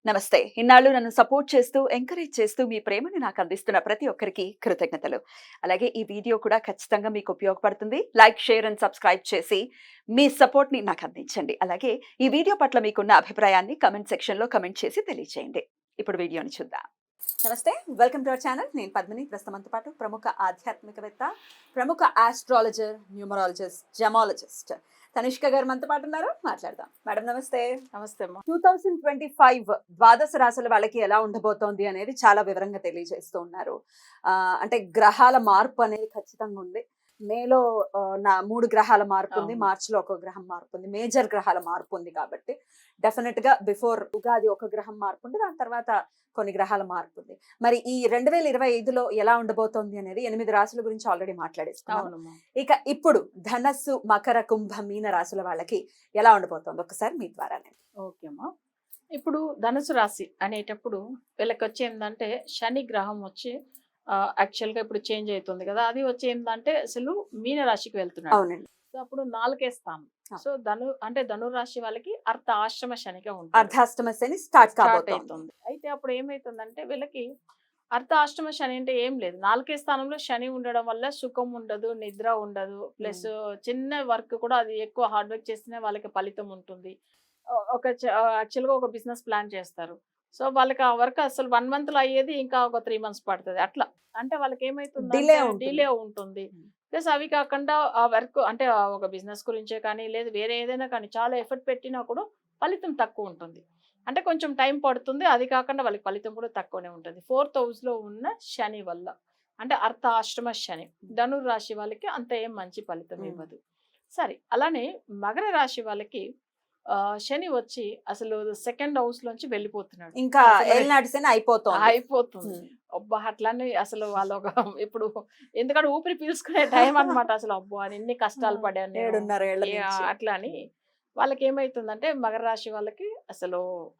నమస్తే. ఇన్నాళ్ళు నన్ను సపోర్ట్ చేస్తూ, ఎంకరేజ్ చేస్తూ మీ ప్రేమని నాకు అందిస్తున్న ప్రతి ఒక్కరికి కృతజ్ఞతలు. అలాగే ఈ వీడియో కూడా ఖచ్చితంగా మీకు ఉపయోగపడుతుంది. లైక్, షేర్ అండ్ సబ్స్క్రైబ్ చేసి మీ సపోర్ట్‌ని నాకు అందించండి. అలాగే ఈ వీడియో పట్ల మీకున్న అభిప్రాయాన్ని కామెంట్ సెక్షన్‌లో కామెంట్ చేసి తెలియజేయండి. ఇప్పుడు వీడియోని చూద్దాం. నమస్తే. Welcome to our channel. నేను పద్మిని. ప్రస్తుతం మనతో పాటు ప్రముఖ ఆధ్యాత్మికవేత్త, ప్రముఖ ఆస్ట్రాలజర్, న్యూమరాలజిస్ట్, జెమాలజిస్ట్ తనిష్క గారు మనతో పాటు ఉన్నారు. మాట్లాడదాం. మేడం నమస్తే. నమస్తే అమ్మా. 2025 ద్వాదశ రాశుల వాళ్ళకి ఎలా ఉండబోతోంది అనేది చాలా వివరంగా తెలియజేస్తూ ఉన్నారు. అంటే గ్రహాల మార్పు అనేది ఖచ్చితంగా ఉంది. మేలో 3 గ్రహాల మార్పు ఉంది. అవును. మార్చిలో ఒక గ్రహం మార్పు ఉంది. మేజర్ గ్రహాల మార్పు ఉంది కాబట్టి డెఫినెట్ గా బిఫోర్ ఉగాది ఒక గ్రహం మార్పు ఉంది. దాని తర్వాత కొన్ని గ్రహాల మార్పు ఉంది. మరి ఈ 2025లో ఎలా ఉండబోతోంది అనేది 8 రాశుల గురించి ఆల్రెడీ మాట్లాడేసుకున్నాం. అవునమ్మా. ఇక ఇప్పుడు ధనస్సు, మకర, కుంభ, మీన రాశుల వాళ్ళకి ఎలా ఉండబోతోంది ఒకసారి మీ ద్వారానే. ఓకే అమ్మా. ఇప్పుడు ధనుసు రాశి అనేటప్పుడు వీళ్ళకి వచ్చి ఏంటంటే శని గ్రహం వచ్చి యాక్చువల్గా ఇప్పుడు చేంజ్ అవుతుంది కదా, అది వచ్చి ఏంటంటే అసలు మీన రాశికి వెళ్తున్నాడు. అవునండి. సో అప్పుడు 4కే స్థానం. ఆ. సో ధను రాశి వాళ్ళకి అర్ధ ఆశ్రమ శనిగా ఉంటుంది, అర్ధాష్టమ శని స్టార్ట్ స్టార్ట్ కాబోతోంది. అవుతుంది. అయితే అప్పుడు ఏమైతుందంటే వీళ్ళకి అర్ధ అష్టమ శని అంటే ఏం లేదు, 4కే స్థానంలో శని ఉండడం వల్ల సుఖం ఉండదు, నిద్ర ఉండదు, ప్లస్ చిన్న వర్క్ కూడా అది ఎక్కువ హార్డ్ వర్క్ చేస్తేనే వాళ్ళకి ఫలితం ఉంటుంది. ఒక యాక్చువల్గా ఒక బిజినెస్ ప్లాన్ చేస్తారు. సో వాళ్ళకి ఆ వర్క్ అసలు 1 month లో అయ్యేది ఇంకా ఒక 3 months పడుతుంది అట్లా. అంటే వాళ్ళకి ఏమైతుందంటే Delay ఉంటుంది. డిలే ఉంటుంది. ప్లస్ అవి కాకుండా ఆ వర్క్ అంటే ఒక బిజినెస్ గురించే కానీ లేదు వేరే ఏదైనా కానీ చాలా ఎఫర్ట్ పెట్టినా కూడా ఫలితం తక్కువ ఉంటుంది. అంటే కొంచెం టైం పడుతుంది. అది కాకుండా వాళ్ళకి ఫలితం కూడా తక్కువనే ఉంటుంది. 4th హౌస్‌లో ఉన్న శని వల్ల. అంటే అర్ధాష్టమ శని. ధనుర్ రాశి వాళ్ళకి అంత ఏం మంచి ఫలితం ఇవ్వదు. సరే. అలానే మకర రాశి వాళ్ళకి శని వచ్చి అసలు 2nd హౌస్‌లోంచి వెళ్ళిపోతున్నాడు. ఇంకా అసలు ఏలినాటి శని అయిపోతోంది. అయిపోతుంది. అబ్బా! అట్లనే అసలు వాళ్ళొక ఇప్పుడు ఎందుకంటే ఊపిరి పీల్చుకునే టైం అన్నమాట అసలు. అబ్బో! అని ఎన్ని కష్టాలు పడాను నేను. 7.5 ఏళ్ల ఏ నుంచి. అట్లా అని వాళ్ళకేమైతుందంటే మకర రాశి వాళ్ళకి అసలు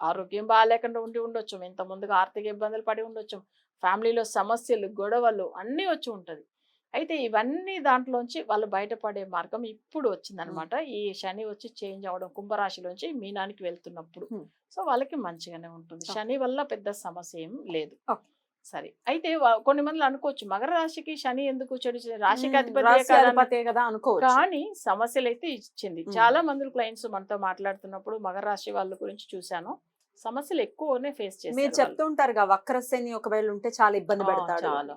ఆరోగ్యం బాగాలేకుండా ఉండొచ్చు. ఇంత ముందుగా ఆర్థిక ఇబ్బందులు పడి ఉండొచ్చు. ఫ్యామిలీలో సమస్యలు, గొడవలు అన్నీ వచ్చి ఉంటది. అయితే ఇవన్నీ దాంట్లోంచి వాళ్ళు బయటపడే మార్గం ఇప్పుడు వచ్చిందనమాట. ఈ శని వచ్చి చేంజ్ అవ్వడం కుంభరాశిలోంచి మీనానికి వెళ్తున్నప్పుడు. సో వాళ్ళకి మంచిగానే ఉంటుంది. శని వల్ల పెద్ద సమస్య ఏం లేదు. ఓకే. సరే. అయితే కొన్ని మందిలో అనుకోవచ్చు మకర రాశికి శని ఎందుకు చెడు రాశికి అధిపతియే రాశి కదా అధిపతే కదా అనుకోవచ్చు. కానీ సమస్యలైతే ఇచ్చింది. చాలా మంది క్లయింట్స్ మనతో మాట్లాడుతున్నప్పుడు మకర రాశి వాళ్ళ గురించి చూశాను. సమస్యలు ఎక్కువనే ఫేస్ మీరు చేశారు వాళ్ళు. చెప్తూ ఉంటారుగా వక్ర శని ఒకవేళ ఉంటే చాలా ఇబ్బంది పెడతాడు. చాలా.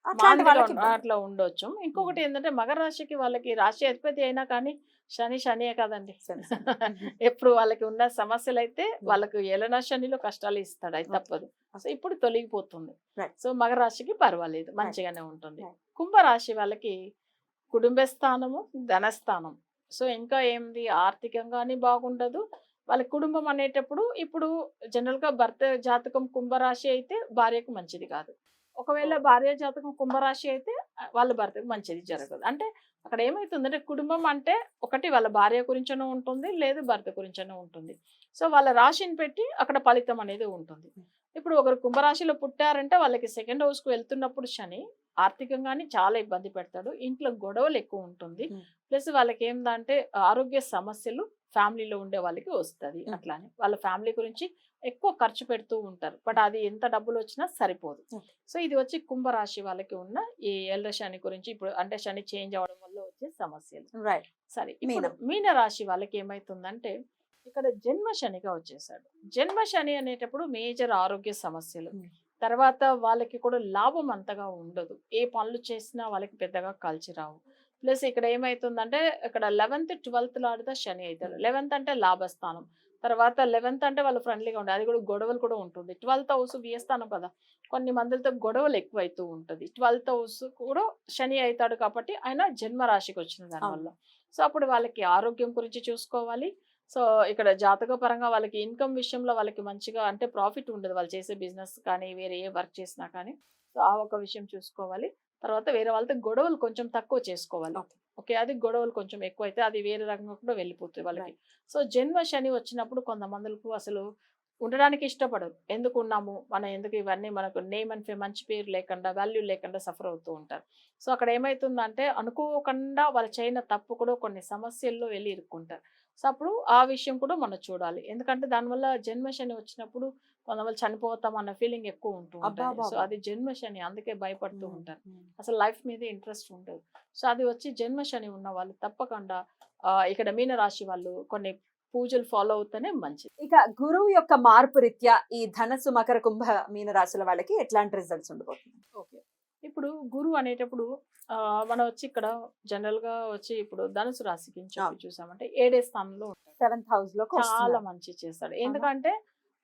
అట్లాంటి మాందిలో వాళ్ళకి ఇబ్బంది. అట్లా ఉండొచ్చు. ఇంకొకటి ఏంటంటే మకర రాశికి వాళ్ళకి రాశి అధిపతి అయినా కానీ శనియే కదండి. శని, శని. ఎప్పుడు వాళ్ళకి ఉన్న సమస్యలైతే వాళ్ళకు ఏలనా శనిలో కష్టాలు ఇస్తాడు, అది తప్పదు. సో ఇప్పుడు తొలగిపోతుంది. Right. సో మకర రాశికి పర్వాలేదు, మంచిగానే ఉంటుంది. Right. కుంభరాశి వాళ్ళకి కుటుంబ స్థానము, ధనస్థానం. సో ఇంకా ఏంది ఆర్థికంగాని బాగుండదు. వాళ్ళ కుటుంబం అనేటప్పుడు ఇప్పుడు జనరల్‌గా భర్త జాతకం కుంభరాశి అయితే భార్యకు మంచిది కాదు. ఒకవేళ భార్య జాతకం కుంభరాశి అయితే వాళ్ళ భర్తకు మంచిది జరగదు. అంటే అక్కడ ఏమైతుందంటే కుటుంబం అంటే ఒకటి వాళ్ళ భార్య గురించనో ఉంటుంది, లేదు భర్త గురించనో ఉంటుంది. సో వాళ్ళ రాశిని పెట్టి అక్కడ ఫలితం అనేది ఉంటుంది. ఇప్పుడు ఒకరు కుంభరాశిలో పుట్టారంటే వాళ్ళకి 2nd హౌస్‌కి వెళ్తున్నప్పుడు శని ఆర్థికంగాని చాలా ఇబ్బంది పెడతాడు. ఇంట్లో గొడవలు ఎక్కువ ఉంటుంది. ప్లస్ వాళ్ళకి ఏందంటే ఆరోగ్య సమస్యలు ఫ్యామిలీలో ఉండే వాళ్ళకి వస్తది. అట్లానే వాళ్ళ ఫ్యామిలీ గురించి ఎక్కువ ఖర్చు పెడుతూ ఉంటారు. బట్ అది ఎంత డబ్బులు వచ్చినా సరిపోదు. సో ఇది వచ్చి కుంభరాశి వాళ్ళకి ఉన్న ఈ ఏళ్ల శని గురించి ఇప్పుడు అంటే శని చేంజ్ అవ్వడం వల్ల వచ్చే సమస్యలు. రైట్. సరే. ఇప్పుడు మీన రాశి వాళ్ళకి ఏమైతుందంటే ఇక్కడ జన్మ శనిగా వచ్చేసాడు. జన్మ శని అనేటప్పుడు మేజర్ ఆరోగ్య సమస్యలు. తర్వాత వాళ్ళకి కూడా లాభం అంతగా ఉండదు. ఏ పనులు చేసినా వాళ్ళకి పెద్దగా కలిసి రావు. ప్లస్ ఇక్కడ ఏమైతుందంటే ఇక్కడ 11th, 12th లాడుతా శని అవుతాడు. 11th అంటే లాభస్థానం. తర్వాత 11th అంటే వాళ్ళు ఫ్రెండ్లీగా ఉండాలి. అది కూడా గొడవలు కూడా ఉంటుంది. 12th హౌస్ వ్యయస్థానం కదా, కొన్ని మందితో గొడవలు ఎక్కువైతూ ఉంటుంది. 12th హౌస్ కూడా శని అవుతాడు కాబట్టి ఆయన జన్మ రాశికి వచ్చిన దానివల్ల. సో అప్పుడు వాళ్ళకి ఆరోగ్యం గురించి చూసుకోవాలి. సో ఇక్కడ జాతక పరంగా వాళ్ళకి ఇన్కమ్ విషయంలో వాళ్ళకి మంచిగా అంటే ప్రాఫిట్ ఉండదు. వాళ్ళు చేసే బిజినెస్ కానీ వేరే ఏ వర్క్ చేసినా కానీ. సో ఆ ఒక విషయం చూసుకోవాలి. తర్వాత వేరే వాళ్ళతో గొడవలు కొంచెం తక్కువ చేసుకోవాలి. ఓకే. అది గొడవలు కొంచెం ఎక్కువైతే అది వేరే రకంగా కూడా వెళ్ళిపోతుంది వాళ్ళకి. సో జన్మ శని వచ్చినప్పుడు కొంతమందికి అసలు ఉండడానికి ఇష్టపడరు. ఎందుకు ఉన్నాము, మనం ఎందుకు ఇవన్నీ, మనకు నేమ్ అండ్ ఫేమ్ మంచి పేరు లేకుండా వాల్యూ లేకుండా సఫర్ అవుతూ ఉంటారు. సో అక్కడ ఏమైతుందంటే అనుకోకుండా వాళ్ళు చేయన తప్పు కూడా కొన్ని సమస్యల్లో వెళ్ళి ఇరుక్కుంటారు. సో అప్పుడు ఆ విషయం కూడా మనం చూడాలి. ఎందుకంటే దానివల్ల జన్మ శని వచ్చినప్పుడు కొంతమంది చనిపోతాం అన్న ఫీలింగ్ ఎక్కువ ఉంటూ అబ్బా ఉంటుంది. సో బాబా. అది జన్మ శని, అందుకే భయపడుతూ ఉమ్, ఉంటారు. ఉమ్. అసలు లైఫ్ మీద ఇంట్రెస్ట్ ఉండదు. సో అది వచ్చి జన్మ శని ఉన్న వాళ్ళు తప్పకుండా ఇక్కడ మీన రాశి వాళ్ళు కొన్ని పూజలు ఫాలో అవుతేనే మంచిది. ఇక గురువు యొక్క మార్పు రీత్యా ఈ ధనస్సు, మకర, కుంభ, మీన రాశుల వాళ్ళకి ఎట్లాంటి రిజల్ట్స్ ఉండబోతుంది? ఓకే. ఇప్పుడు గురువు అనేటప్పుడు మనం వచ్చి ఇక్కడ జనరల్ గా వచ్చి ఇప్పుడు ధనుసు రాశికి అని చెప్పి చూసామంటే 7వ స్థానంలో ఉంటాడు. 7th హౌస్ లోకి చాలా వస్తున్నారు. మంచి చేస్తాడు. ఎందుకంటే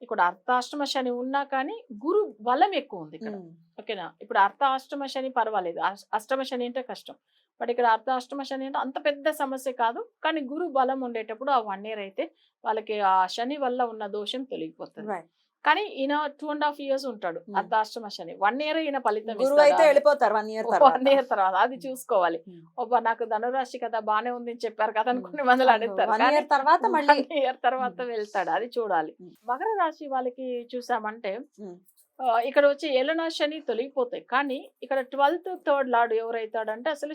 ఇక్కడ అర్ధాష్టమ శని ఉన్నా కానీ గురు బలం ఎక్కువ ఉంది ఇక్కడ. ఉమ్, ఓకేనా? ఇప్పుడు అర్ధాష్టమ శని పర్వాలేదు, అష్టమ శని అంటే కష్టం. బట్ ఇక్కడ అర్ధాష్టమ శని అంటే అంత పెద్ద సమస్య కాదు. కానీ గురు బలం ఉండేటప్పుడు ఆ 1 year అయితే వాళ్ళకి ఆ శని వల్ల ఉన్న దోషం తొలగిపోతుంది. right. కానీ ఈయన 2.5 years ఉంటాడు అర్ధాష్టమ శని. 1 year ఈయన ఫలితం గురువు అయితే వెళ్ళిపోతారు 1 year తర్వాత. 1 year తర్వాత అది చూసుకోవాలి. ఉమ్. ఒబ్బా నాకు ధనురాశి కదా బానే ఉంది అని చెప్పారు కదా అని కొన్ని మందులు అడుగుతారు. 1 కానీ year తర్వాత మళ్ళీ 1 year తర్వాత వెళ్తాడు, అది చూడాలి. ఉమ్. మకర రాశి వాళ్ళకి చూసామంటే ఉమ్, ఇక్కడ వచ్చి ఏలనా శని తొలగిపోతాయి. కానీ ఇక్కడ 12th థర్డ్ లార్డ్ ఎవరైతాడంటే అసలు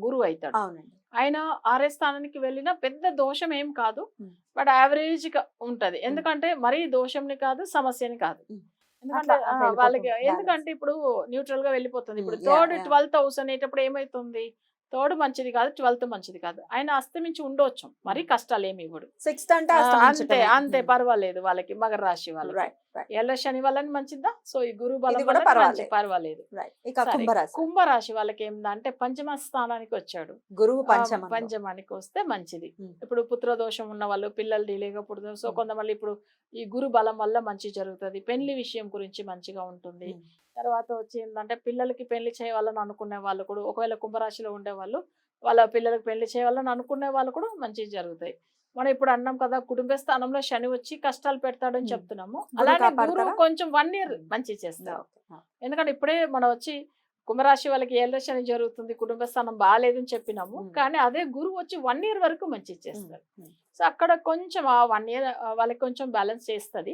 గురువు అవుతాడు. అవునండి. ఆయన 6వ స్థానానికి వెళ్ళినా పెద్ద దోషం ఏం కాదు. ఉమ్. బట్ యావరేజ్ గా ఉంటది. ఎందుకంటే మరీ దోషంని కాదు, సమస్యని కాదు. ఉమ్. ఎందుకంటే అట్లా వెళ్ళిపోతుంది వాళ్ళకి balance. ఎందుకంటే ఇప్పుడు న్యూట్రల్ గా వెళ్ళిపోతుంది. ఇప్పుడు ఉమ్, yeah, third yeah. 12th house అనేటప్పుడు ఏమైతుంది, థర్డ్ మంచిది కాదు, 12th మంచిది కాదు. ఆయన అస్తమించి ఉండొచ్చు, మరీ కష్టాలు ఏమి ఇవ్వడు. 6th అంటే అంతే అస్తమించటమే. అంతే పర్వాలేదు వాళ్ళకి, మకర రాశి వాళ్ళకి. రైట్ రైట్ ఎల్ల శని వల్ల మంచిదా, సో ఈ గురు బలం ఇది కూడా వల్ల మంచి, పర్వాలేదు. పర్వాలేదు. రైట్. ఇక సరే, కుంభరాశి కుంభరాశి వాళ్ళకి ఏందంటే పంచమ స్థానానికి వచ్చాడు. గురువు ఆ, పంచమంలో. పంచమానికి వస్తే మంచిది. ఉమ్. ఇప్పుడు పుత్రదోషం ఉన్న వాళ్ళు పిల్లలు డిలేగా పుడతారు. సో ఉమ్. కొంతమంది ఇప్పుడు ఈ గురు బలం వల్ల మంచి జరుగుతుంది. పెళ్లి విషయం గురించి మంచిగా ఉంటుంది. ఉమ్. తర్వాత వచ్చి ఏంటంటే పిల్లలకి పెళ్లి చేయాలని అనుకునే వాళ్ళు కూడా, ఒకవేళ కుంభరాశిలో ఉండే వాళ్ళు వాళ్ళ పిల్లలకి పెళ్లి చేయాలని అనుకునే వాళ్ళు కూడా మంచి జరుగుతాయి. మనం ఇప్పుడు అన్నాం కదా కుటుంబ స్థానంలో శని వచ్చి కష్టాలు పెడతాడని ఉమ్. చెప్తున్నాము. గురువు అలానే కాపాడతారా? గురువు కొంచెం 1 year ఉమ్. మంచి చేస్తారు. ఓకే. ఎందుకంటే ఇప్పుడే మనం వచ్చి కుంభరాశి వాళ్ళకి ఏళ్ళ శని జరుగుతుంది, కుటుంబ స్థానం బాగాలేదని చెప్పినాము. ఉమ్. కానీ అదే గురువు వచ్చి 1 year వరకు మంచి ఉమ్. చేస్తారు. ఉమ్. సో అక్కడ కొంచెం ఆ 1 year వాళ్ళకి కొంచెం బ్యాలెన్స్ చేస్తుంది.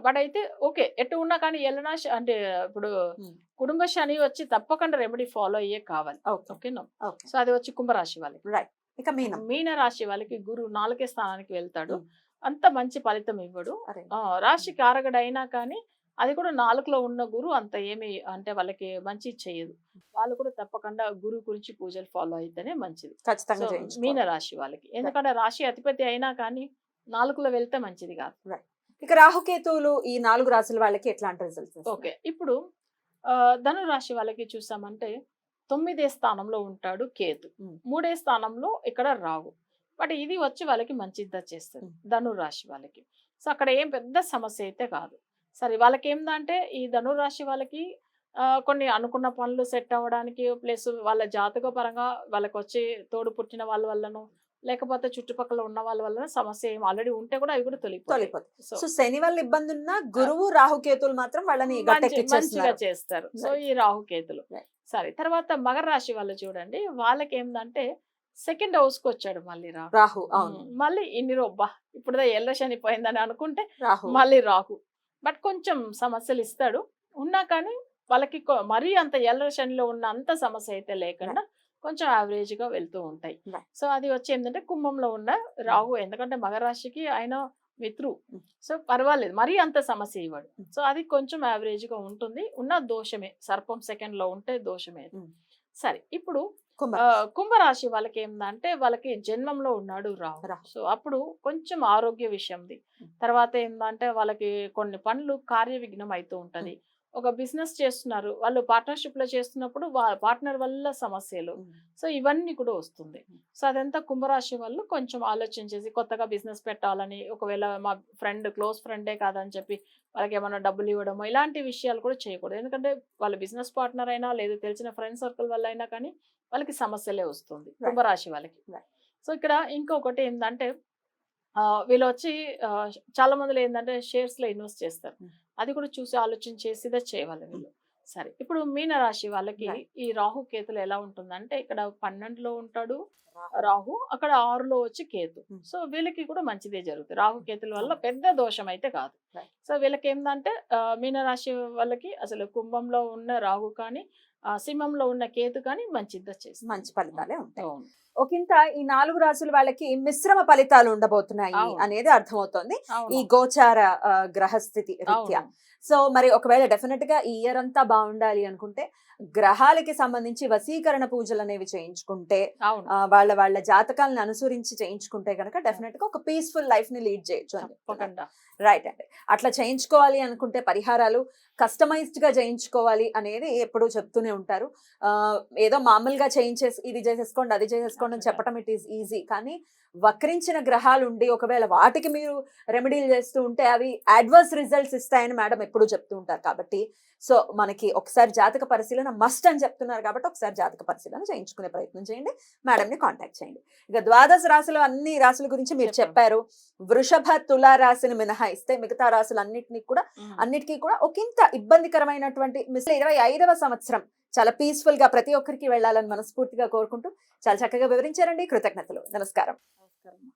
బట్ అయితే ఓకే, ఎటు ఉన్నా కానీ ఏళ్ళనా అంటే ఇప్పుడు ఉమ్. కుటుంబ శని వచ్చి తప్పకుండా రెమెడీ ఫాలో అయ్యే కావాలి. ఓకే. ఓకేనా? ఓకే. సో అది వచ్చి కుంభరాశి వాళ్ళకి. రైట్. ఇక మీనం. మీన రాశి వాళ్ళకి గురువు 4వ స్థానానికి వెళ్తాడు. ఉమ్. అంత మంచి ఫలితం ఇవ్వడు. అరే. రాశి కారకుడు అయినా కానీ అది కూడా 4లో ఉన్న గురువు అంత ఏమి అంటే వాళ్ళకి మంచి చేయదు. వాళ్ళు కూడా తప్పకుండా గురువు గురించి పూజలు ఫాలో అయితేనే మంచిది. ఖచ్చితంగా సో చేయించుకోవాలి. మీన రాశి వాళ్ళకి, ఎందుకంటే రాశి అధిపతి అయినా కానీ 4లో వెళ్తే మంచిది కాదు. ఇక రాహుకేతువులు ఈ 4 రాశుల వాళ్ళకి ఎట్లాంటి రిజల్ట్స్? ఓకే. ఇప్పుడు ధను రాశి వాళ్ళకి చూసామంటే 9వ స్థానంలో ఉంటాడు కేతు, ఉమ్. 3వ స్థానంలో ఇక్కడ రాహు. బట్ ఇది వచ్చి వాళ్ళకి మంచిదా చేస్తుంది ఉమ్. ధను రాశి వాళ్ళకి. సో అక్కడ ఏం పెద్ద సమస్య అయితే కాదు. సరే, వాళ్ళకి ఏందంటే ఈ ధను రాశి వాళ్ళకి కొన్ని అనుకున్న పనులు సెట్ అవ్వడానికి, ప్లస్ వాళ్ళ జాతక పరంగా వాళ్ళకి వచ్చి తోడు పుట్టిన వాళ్ళ వల్లనో లేకపోతే చుట్టుపక్కల ఉన్న వాళ్ళ వల్ల సమస్య ఏం ఆల్రెడీ ఉంటే కూడా అవి కూడా తొలగిపోతాయి. సో శని వల్ల ఇబ్బంది ఉన్నా గురువు రాహుకేతువులు మాత్రం వాళ్ళని మంచిగా గట్టెక్కిచ్చేస్తున్నారు. చేస్తారు. So Right. ఈ రాహుకేతులు. Right. సరే, తర్వాత మకర రాశి వాళ్ళు చూడండి, వాళ్ళకి ఏంటంటే 2nd house కి వచ్చాడు మళ్ళీ రాహు. రాహు. అవును. మళ్ళీ ఇన్ని రొబ్బా ఇప్పుడు ఎల్ల శని పోయిందని అనుకుంటే రాహు. మళ్ళీ రాహు. బట్ కొంచెం సమస్యలు ఇస్తాడు. ఉన్నా కానీ వాళ్ళకి మరీ అంత ఎల్ల శనిలో ఉన్న అంత సమస్య అయితే లేకుండా కొంచెం యావరేజ్ గా వెళ్తూ ఉంటాయి. Right. సో అది వచ్చి ఏంటంటే కుంభంలో ఉన్న రాహు, ఎందుకంటే మకర రాశికి ఆయన మిత్రు. సో పర్వాలేదు, మరీ అంత సమస్య ఇవ్వడు. సో అది కొంచెం యావరేజ్ గా ఉంటుంది. ఉన్న దోషమే, సర్పం 2nd లో ఉంటే దోషమే. సరే, ఇప్పుడు కుంభరాశి వాళ్ళకి ఏంటంటే వాళ్ళకి జన్మంలో ఉన్నాడు రాహు. సో అప్పుడు కొంచెం ఆరోగ్య విషయంది. తర్వాత ఏంటంటే వాళ్ళకి కొన్ని పనులు కార్య విఘ్నం అవుతూ ఉంటది. ఒక బిజినెస్ చేస్తున్నారు, వాళ్ళు పార్ట్నర్షిప్ లో చేస్తున్నప్పుడు పార్ట్నర్ వల్ల సమస్యలు. సో ఇవన్నీ కూడా వస్తుంది. సో అదంతా కుంభరాశి వాళ్ళు కొంచెం ఆలోచన చేసి కొత్తగా బిజినెస్ పెట్టాలని, ఒకవేళ మా ఫ్రెండ్ క్లోజ్ ఫ్రెండే కాదని చెప్పి వాళ్ళకి ఏమైనా డబ్బులు ఇవ్వడము, ఇలాంటి విషయాలు కూడా చేయకూడదు. ఎందుకంటే వాళ్ళ బిజినెస్ పార్ట్నర్ అయినా లేదు తెలిసిన ఫ్రెండ్ సర్కిల్ వల్ల అయినా కానీ వాళ్ళకి సమస్యలే వస్తుంది కుంభరాశి వాళ్ళకి. సో ఇక్కడ ఇంకొకటి ఏంటంటే వీళ్ళు వచ్చి చాలా మందిలో ఏంటంటే షేర్స్ లో ఇన్వెస్ట్ చేస్తారు. అది కూడా చూసి ఆలోచన చేసిదే చేయాలి వీళ్ళు. సరే, ఇప్పుడు మీన రాశి వాళ్ళకి ఈ రాహు కేతులు ఎలా ఉంటుందంటే ఇక్కడ 12లో ఉంటాడు రాహు, అక్కడ 6లో వచ్చి కేతు. సో వీళ్ళకి కూడా మంచిదే జరుగుతుంది. రాహు కేతుల వల్ల పెద్ద దోషం అయితే కాదు. సో వీళ్ళకి ఏంటంటే మీనరాశి వాళ్ళకి అసలు కుంభంలో ఉన్న రాహు కానీ సింహంలో ఉన్న కేతు కానీ మంచిదా చేస్తుంది. మంచి ఫలితాలే ఉంటాయి. ఒకంత ఈ 4 రాసుల వాళ్ళకి మిశ్రమ ఫలితాలు ఉండబోతున్నాయి అవును. అనేది అర్థమవుతోంది ఈ అవును గోచార గ్రహస్థితి రీత్యా. అవును సో మరి ఒకవేళ డెఫినెట్ గా ఈ ఇయర్ అంతా బాగుండాలి అనుకుంటే గ్రహాలకి సంబంధించి వశీకరణ పూజలు అనేవి చేయించుకుంటే అవును వాళ్ళ వాళ్ళ జాతకాలను అనుసరించి చేయించుకుంటే కనుక డెఫినెట్ గా ఒక పీస్ఫుల్ లైఫ్ ని లీడ్ చేయొచ్చు అని తప్పకుండా రైట్ అండి. అట్లా చేయించుకోవాలి అనుకుంటే పరిహారాలు కస్టమైజ్డ్ గా చేయించుకోవాలి అనేది ఎప్పుడూ చెప్తూనే ఉంటారు. ఏదో మామూలుగా చేయించేసి ఇది చేసేసుకోండి అది చేసేసుకోండి అని చెప్పడం ఇట్ ఈస్ ఈజీ. కానీ వక్రించిన గ్రహాలు ఉండి ఒకవేళ వాటికి మీరు రెమెడీలు చేస్తూ ఉంటే అవి అడ్వర్స్ రిజల్ట్స్ ఇస్తాయని మేడం ఎప్పుడూ చెప్తూ ఉంటారు. కాబట్టి సో మనకి ఒకసారి జాతక పరిశీలన మస్ట్ అని చెప్తున్నారు కాబట్టి ఒకసారి జాతక పరిశీలన చేయించుకునే ప్రయత్నం చేయండి. మేడంని కాంటాక్ట్ చేయండి. ఇక ద్వాదశ రాశులు అన్ని రాశుల గురించి మీరు చెప్పారు. వృషభ తులా రాశిని మినహాయిస్తే మిగతా రాశులు అన్నిటికీ కూడా ఒకంత ఇబ్బందికరమైనటువంటి 25వ సంవత్సరం చాలా పీస్ఫుల్ గా ప్రతి ఒక్కరికి వెళ్ళాలని మనస్ఫూర్తిగా కోరుకుంటూ చాలా చక్కగా వివరించారండి. కృతజ్ఞతలు. నమస్కారం. నమస్కారం